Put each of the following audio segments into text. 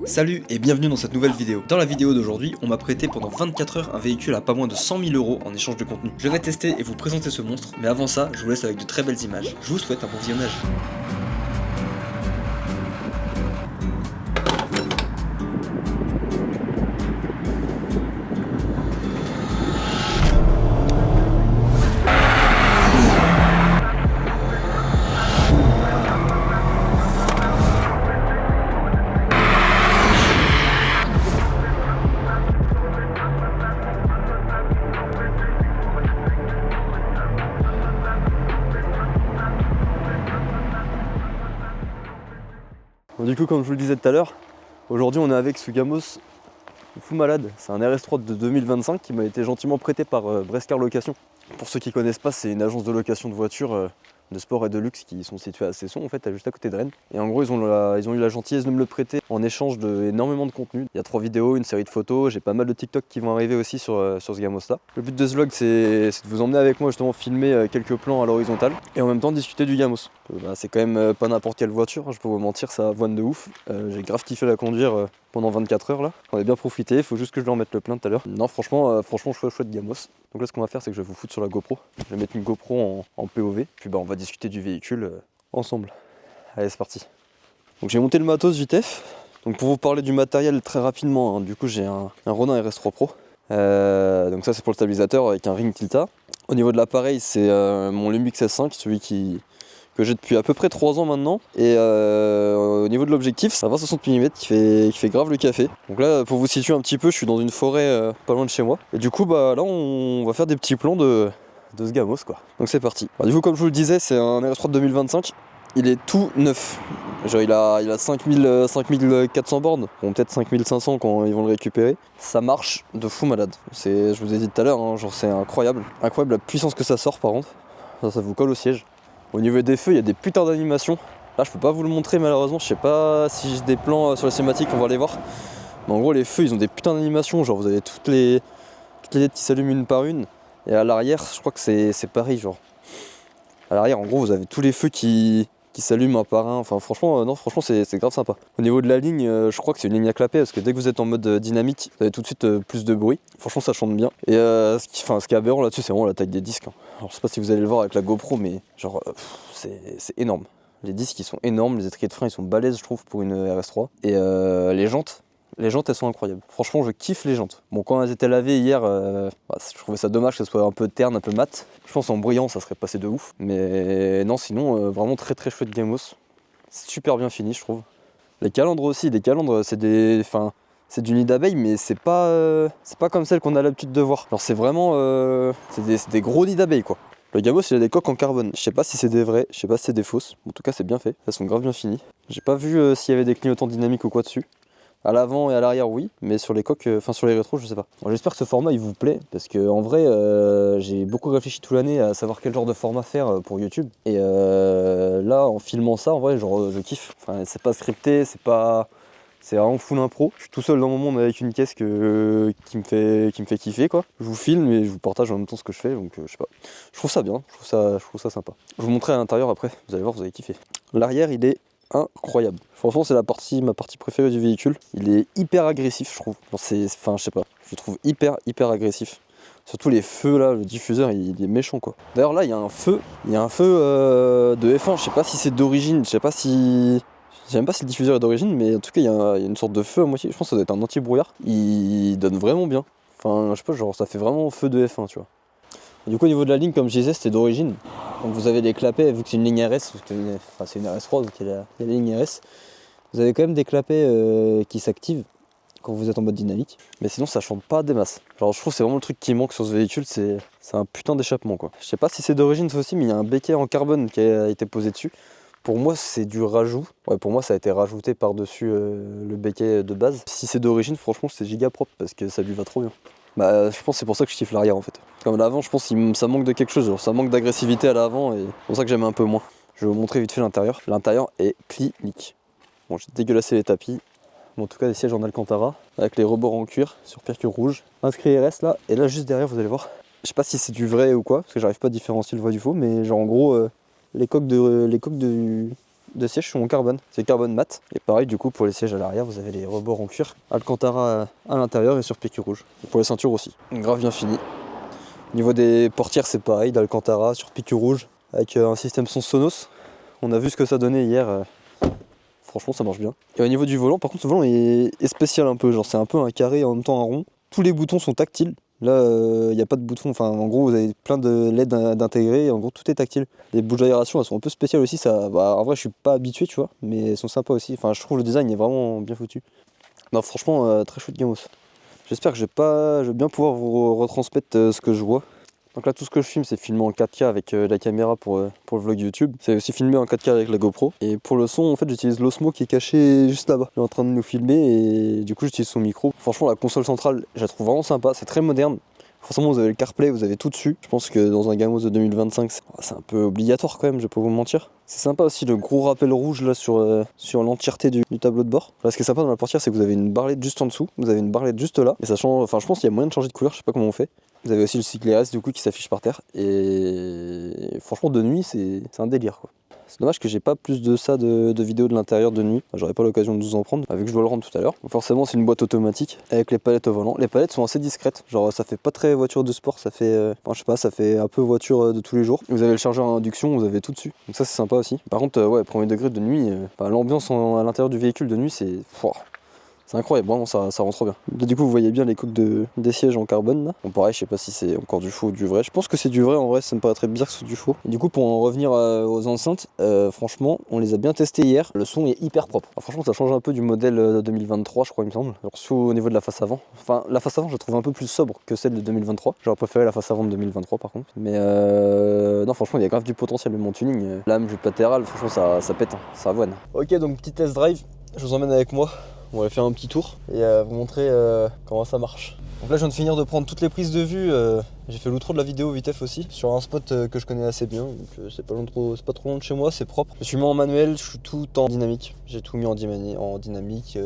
Salut et bienvenue dans cette nouvelle vidéo. Dans la vidéo d'aujourd'hui, on m'a prêté pendant 24 heures un véhicule à pas moins de 100 000 € en échange de contenu. Je vais tester et vous présenter ce monstre, mais avant ça, je vous laisse avec de très belles images. Je vous souhaite un bon visionnage. Bon, du coup, comme je vous le disais tout à l'heure, aujourd'hui on est avec ce Gamos fou malade. C'est un RS3 de 2025 qui m'a été gentiment prêté par Brescar Location. Pour ceux qui connaissent pas, c'est une agence de location de voitures de sport et de luxe qui sont situées à Cesson, en fait, juste à côté de Rennes. Et en gros, ils ont eu la gentillesse de me le prêter en échange d'énormément de contenu. Il y a 3 vidéos, une série de photos, j'ai pas mal de TikTok qui vont arriver aussi sur ce Gamos là. Le but de ce vlog, c'est de vous emmener avec moi justement filmer quelques plans à l'horizontale et en même temps discuter du Gamos. C'est quand même pas n'importe quelle voiture, je peux vous mentir, ça avoine de ouf. J'ai grave kiffé la conduire pendant 24 heures là. On a bien profité, il faut juste que je lui remette le plein tout à l'heure. Non, franchement, chouette Gamos. Donc là, ce qu'on va faire, c'est que je vais vous foutre sur la GoPro. Je vais mettre une GoPro en POV, puis on va discuter du véhicule ensemble. Allez, c'est parti. Donc j'ai monté le matos vitef. Donc pour vous parler du matériel très rapidement, du coup j'ai un Ronin RS3 Pro. Donc ça c'est pour le stabilisateur avec un ring Tilta. Au niveau de l'appareil, c'est mon Lumix S5, celui que j'ai depuis à peu près 3 ans maintenant. Et au niveau de l'objectif, c'est un 20-60 mm qui fait grave le café. Donc là, pour vous situer un petit peu, je suis dans une forêt pas loin de chez moi. Et du coup, là, on va faire des petits plans de ce Gamos, quoi. Donc c'est parti. Alors, du coup, comme je vous le disais, c'est un RS3 de 2025. Il est tout neuf. Genre, il a 5400 bornes, bon, peut-être 5500 quand ils vont le récupérer. Ça marche de fou malade. Je vous ai dit tout à l'heure, genre c'est incroyable. Incroyable la puissance que ça sort par contre. Ça vous colle au siège. Au niveau des feux, il y a des putains d'animations. Là, je peux pas vous le montrer malheureusement. Je sais pas si j'ai des plans sur la cinématique, on va les voir. Mais en gros, les feux, ils ont des putains d'animations. Genre, vous avez toutes les LED qui s'allument une par une. Et à l'arrière, je crois que c'est pareil. Genre, à l'arrière, en gros, vous avez tous les feux qui s'allument un par un. Enfin, franchement, c'est grave sympa. Au niveau de la ligne, je crois que c'est une ligne à clapet parce que dès que vous êtes en mode dynamique, vous avez tout de suite plus de bruit. Franchement, ça chante bien. Et ce qui est aberrant là-dessus, c'est vraiment la taille des disques. Alors, je sais pas si vous allez le voir avec la GoPro, mais genre, c'est énorme. Les disques, ils sont énormes. Les étriers de frein, ils sont balèzes, je trouve, pour une RS3. Et les jantes, elles sont incroyables. Franchement, je kiffe les jantes. Bon, quand elles étaient lavées hier, je trouvais ça dommage que ce soit un peu terne, un peu mat. Je pense en brillant, ça serait passé de ouf. Mais non, sinon, vraiment très très chouette Gamos. Super bien fini, je trouve. Les calandres aussi, c'est du nid d'abeille, mais c'est pas comme celle qu'on a l'habitude de voir. Alors c'est vraiment, c'est des gros nids d'abeilles quoi. Le Gamos, il a des coques en carbone. Je sais pas si c'est des vrais, je sais pas si c'est des fausses. En tout cas, c'est bien fait. Elles sont grave bien finies. J'ai pas vu s'il y avait des clignotants dynamiques ou quoi dessus. À l'avant et à l'arrière, oui, mais sur les coques, sur les rétros, je sais pas. Bon, j'espère que ce format il vous plaît, parce que en vrai, j'ai beaucoup réfléchi toute l'année à savoir quel genre de format faire pour YouTube. Et là, en filmant ça, en vrai, genre, je kiffe. Enfin, c'est pas scripté, c'est vraiment full impro. Je suis tout seul dans mon monde avec une caisse qui me fait kiffer quoi. Je vous filme et je vous partage en même temps ce que je fais, donc je sais pas. Je trouve ça bien, je trouve ça sympa. Je vous montrerai à l'intérieur après, vous allez voir, vous allez kiffer. L'arrière, il est incroyable. Franchement, c'est ma partie préférée du véhicule. Il est hyper agressif, je trouve. Je sais pas, je le trouve hyper agressif. Surtout les feux là, le diffuseur il est méchant quoi. D'ailleurs là il y a un feu de F1, je sais pas si c'est d'origine, je sais même pas si le diffuseur est d'origine, mais en tout cas il y a une sorte de feu à moitié, je pense que ça doit être un anti-brouillard. Il donne vraiment bien. Enfin je sais pas, genre ça fait vraiment feu de F1 tu vois. Et du coup au niveau de la ligne, comme je disais, c'était d'origine. Donc vous avez des clapets, vu que c'est une ligne RS, c'est une RS3 donc il y a la ligne RS. Vous avez quand même des clapets qui s'activent quand vous êtes en mode dynamique, mais sinon ça chante pas des masses. Genre je trouve que c'est vraiment le truc qui manque sur ce véhicule, c'est un putain d'échappement quoi. Je sais pas si c'est d'origine ça aussi, mais il y a un béquet en carbone qui a été posé dessus. Pour moi c'est du rajout, ouais pour moi ça a été rajouté par dessus le béquet de base. Si c'est d'origine franchement c'est giga propre parce que ça lui va trop bien. Bah je pense que c'est pour ça que je kiffe l'arrière en fait. Comme l'avant je pense que ça manque de quelque chose, genre, ça manque d'agressivité à l'avant et c'est pour ça que j'aime un peu moins. Je vais vous montrer vite fait l'intérieur. L'intérieur est clinique. Bon j'ai dégueulassé les tapis. Bon, en tout cas des sièges en Alcantara avec les rebords en cuir sur percure rouge. Inscrit RS là, et là juste derrière vous allez voir. Je sais pas si c'est du vrai ou quoi, parce que j'arrive pas à différencier le vrai du faux, mais genre en gros les coques de sièges sont en carbone, c'est carbone mat. Et pareil du coup pour les sièges à l'arrière, vous avez les rebords en cuir, Alcantara à l'intérieur et sur piqûre rouge. Et pour les ceintures aussi, grave bien fini. Au niveau des portières c'est pareil, d'Alcantara sur piqûre rouge avec un système son Sonos. On a vu ce que ça donnait hier, franchement ça marche bien. Et au niveau du volant, par contre le volant est spécial un peu, genre c'est un peu un carré et en même temps un rond. Tous les boutons sont tactiles. Là, il n'y a pas de bouton, enfin en gros vous avez plein de LED d'intégrer, en gros tout est tactile. Les bouches d'aération elles sont un peu spéciales aussi, ça, en vrai je suis pas habitué tu vois, mais elles sont sympas aussi, enfin je trouve le design est vraiment bien foutu. Non franchement très chouette Gamos. J'espère que je vais bien pouvoir vous retransmettre ce que je vois. Donc là tout ce que je filme c'est filmé en 4K avec la caméra pour le vlog YouTube. C'est aussi filmé en 4K avec la GoPro. Et pour le son en fait j'utilise l'Osmo qui est caché juste là-bas. Il est en train de nous filmer et du coup j'utilise son micro. Franchement la console centrale je la trouve vraiment sympa, c'est très moderne. Forcément vous avez le CarPlay, vous avez tout dessus. Je pense que dans un Gamos de 2025 c'est un peu obligatoire quand même, je vais pas vous mentir. C'est sympa aussi le gros rappel rouge là sur l'entièreté du tableau de bord. Là, ce qui est sympa dans la portière c'est que vous avez une barrette juste en dessous, vous avez une barrette juste là. Et ça change, enfin je pense qu'il y a moyen de changer de couleur, je sais pas comment on fait. Vous avez aussi le cycle RS du coup qui s'affiche par terre. Et franchement de nuit c'est un délire quoi. C'est dommage que j'ai pas plus de ça de vidéos de l'intérieur de nuit. J'aurais pas l'occasion de vous en prendre, vu que je dois le rendre tout à l'heure. Forcément c'est une boîte automatique avec les palettes au volant. Les palettes sont assez discrètes, genre ça fait pas très voiture de sport, ça fait, je sais pas, ça fait un peu voiture de tous les jours. Vous avez le chargeur à induction, vous avez tout dessus. Donc ça c'est sympa aussi. Par contre ouais, premier degré de nuit, l'ambiance à l'intérieur du véhicule de nuit c'est incroyable, vraiment ça rend trop bien. Là, du coup vous voyez bien les coques des sièges en carbone là. Bon pareil je sais pas si c'est encore du faux ou du vrai. Je pense que c'est du vrai en vrai, ça me paraît très bizarre que ce soit du faux. Et du coup pour en revenir aux enceintes, franchement on les a bien testées hier. Le son est hyper propre. Alors, franchement ça change un peu du modèle 2023 je crois il me semble. Alors, surtout au niveau de la face avant. Enfin la face avant je la trouve un peu plus sobre que celle de 2023. J'aurais préféré la face avant de 2023 par contre. Mais non franchement il y a grave du potentiel. Même mon tuning, lame, jupe latérale, franchement ça pète, ça avoine. Ok donc petit test drive, je vous emmène avec moi. On va faire un petit tour et vous montrer comment ça marche. Donc là je viens de finir de prendre toutes les prises de vue, j'ai fait l'outro de la vidéo Vitef aussi, sur un spot que je connais assez bien, donc c'est pas trop loin de chez moi, c'est propre. Je suis mis en manuel, je suis tout en dynamique, j'ai tout mis en dynamique,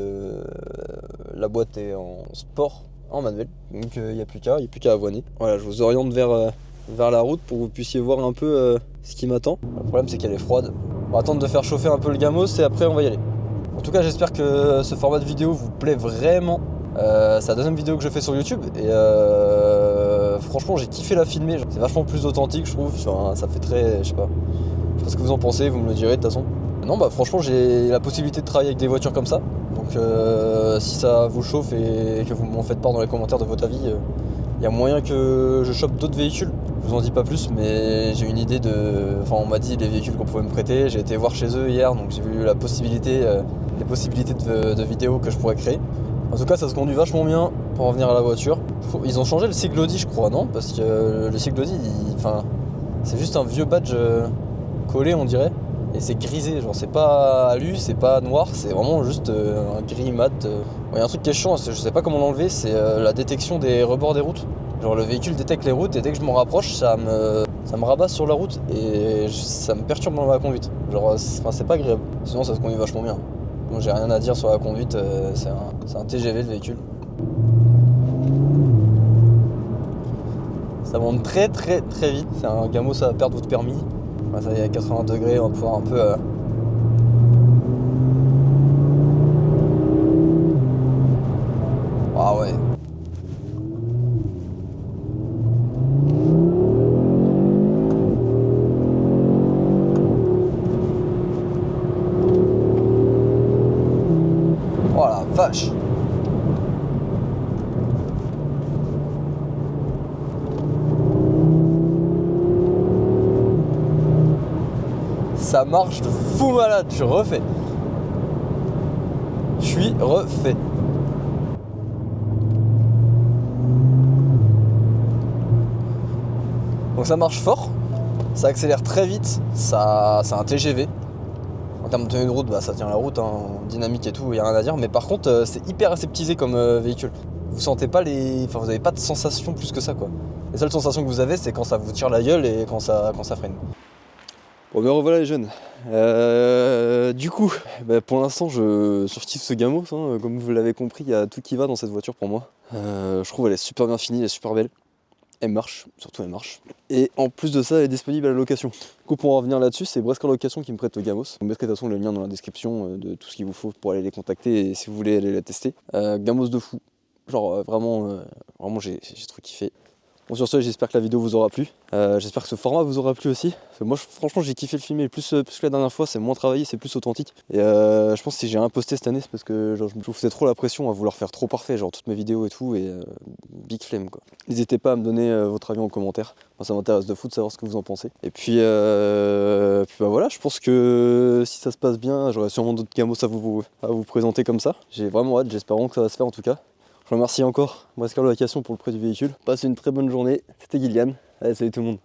la boîte est en sport, en manuel, donc il n'y a plus qu'à avoiner. Voilà, je vous oriente vers la route pour que vous puissiez voir un peu ce qui m'attend. Le problème c'est qu'elle est froide, on va attendre de faire chauffer un peu le Gamos et après on va y aller. En tout cas j'espère que ce format de vidéo vous plaît vraiment. C'est la deuxième vidéo que je fais sur YouTube et franchement j'ai kiffé la filmer. C'est vachement plus authentique je trouve, enfin, ça fait très, je sais pas ce que vous en pensez, vous me le direz de toute façon. Non bah franchement j'ai la possibilité de travailler avec des voitures comme ça. Donc si ça vous chauffe et que vous m'en faites part dans les commentaires de votre avis, il y a moyen que je chope d'autres véhicules. Je vous en dis pas plus mais j'ai une idée on m'a dit les véhicules qu'on pouvait me prêter. J'ai été voir chez eux hier donc j'ai vu les possibilités de vidéos que je pourrais créer. En tout cas ça se conduit vachement bien pour revenir à la voiture. Ils ont changé le cyclodie je crois, non? Parce que le cyclodie c'est juste un vieux badge collé on dirait. Et c'est grisé, genre c'est pas alu, c'est pas noir, c'est vraiment juste un gris mat. Il y a un truc qui est chiant, je sais pas comment l'enlever, c'est la détection des rebords des routes. Genre le véhicule détecte les routes et dès que je m'en rapproche, ça me rabat sur la route et ça me perturbe dans la conduite. Genre c'est pas agréable, sinon ça se conduit vachement bien. Bon, j'ai rien à dire sur la conduite, c'est un TGV le véhicule. Ça monte très très très vite, c'est un Gamos à perdre votre permis. Ça y est à 80 degrés, on va pouvoir un peu ah ouais. Oh la vache. Ça marche de fou malade, je refais. Je suis refait. Donc ça marche fort, ça accélère très vite, c'est un TGV. En termes de tenue de route, ça tient la route, dynamique et tout, il n'y a rien à dire. Mais par contre, c'est hyper aseptisé comme véhicule. Vous sentez pas vous avez pas de sensation plus que ça quoi. Les seules sensations que vous avez, c'est quand ça vous tire la gueule et quand ça freine. Bon ben revoilà les jeunes. Du coup, pour l'instant je surkiffe ce Gamos, comme vous l'avez compris, il y a tout qui va dans cette voiture pour moi. Je trouve elle est super bien finie, elle est super belle. Elle marche, surtout elle marche. Et en plus de ça, elle est disponible à la location. Du coup, pour en revenir là-dessus, c'est Brescar Location qui me prête Gamos. Vous mettrez de toute façon le lien dans la description de tout ce qu'il vous faut pour aller les contacter et si vous voulez aller la tester. Gamos de fou. Genre vraiment j'ai trop kiffé. Bon, sur ce, j'espère que la vidéo vous aura plu. J'espère que ce format vous aura plu aussi. Parce que moi, franchement, j'ai kiffé le filmer plus que la dernière fois. C'est moins travaillé, c'est plus authentique. Et je pense que si j'ai un posté cette année, c'est parce que genre, je me faisais trop la pression à vouloir faire trop parfait, genre toutes mes vidéos et tout. Et big flemme quoi. N'hésitez pas à me donner votre avis en commentaire. Moi, ça m'intéresse de fou de savoir ce que vous en pensez. Et puis bah voilà, je pense que si ça se passe bien, j'aurai sûrement d'autres gamos à vous présenter comme ça. J'ai vraiment hâte, j'espère que ça va se faire en tout cas. Je remercie encore Brescar Location pour le prêt du véhicule. Passez une très bonne journée. C'était Gillian. Allez, salut tout le monde.